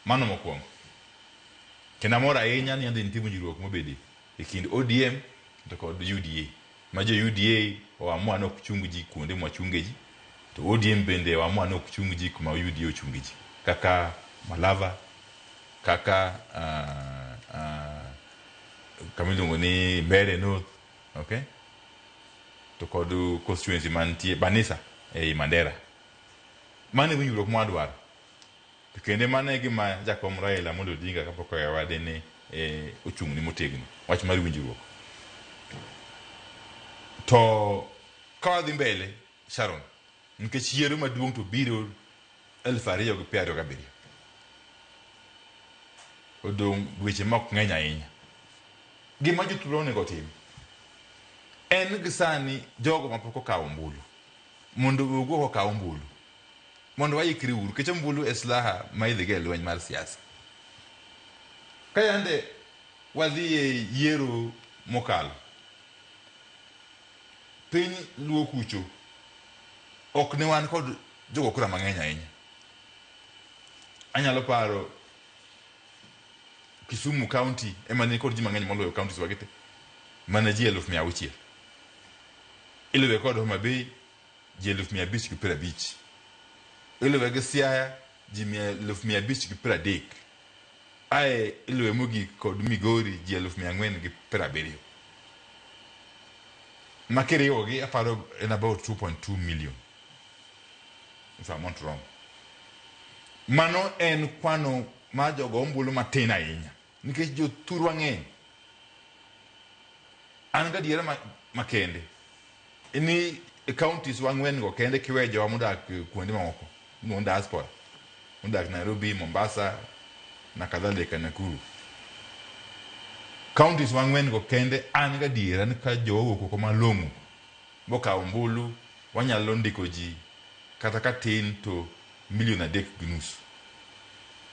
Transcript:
Mano mokwongo. Kendo amor ahinya ni ande nitie winjruok mobede e kind ODM to kod UDA. Ma jo UDA oamua ni ok chung ji kuonde mwachunge ji, to ODM bende oamua ni ok chung ji kuma UDA ochunge ji. Kaka Malava, kaka kamiluongo ni Mbeere North, okay? To kod constituency mantie Banisa ei Mandera. Mano e winjruok mwadwaro. To kende mano e gima jakom Raila Amolo Odinga kapok oyawade ne ochung' ni motegno. Wach mar winjruok. To ka wadhi mbele, Sharon, nikech yiero maduong' to biro 2027. Odong' weche mok ng'eny ahinya. Gima jotulo onego otim en gi sani jogo mapok okawo ombulu mondo owuog okaw ombulu mondo waikre uru, nikech ombulu e silaha ma idhi go e lweny mar siasa. Ka yande wadhi e yiero mokalo, piny luo kucho ok ne wan kod jogo kura mang'eny ahinya. Anyalo paro Kisumu County ema ni kod ji mang'eny moloyo counties wagete, mana ji 600,000. Iluwe kod Homa Bay ji 550,000. Iluwe gi Siaya ji 530,000. Ae iluwe mogik kod Migori ji 470,000. Makiriwogi aparo in about 2.2 million, if I'm not wrong. Mano en kwano ma jogo ombulu matin ahinya, nikech jothurwa ng'eny. An gadiera makende ni counties wang'wen go kende kiwe jowa modak kuonde mamoko, mo diaspora, modak Nairobi, Mombasa na kadhalika, Nakuru. Counties wang'wen go kende an gadiera ni ka jowa wuok oko malong'o bokawo ombulu, wanyalo ndiko ji kata ka tin to 3.5 million.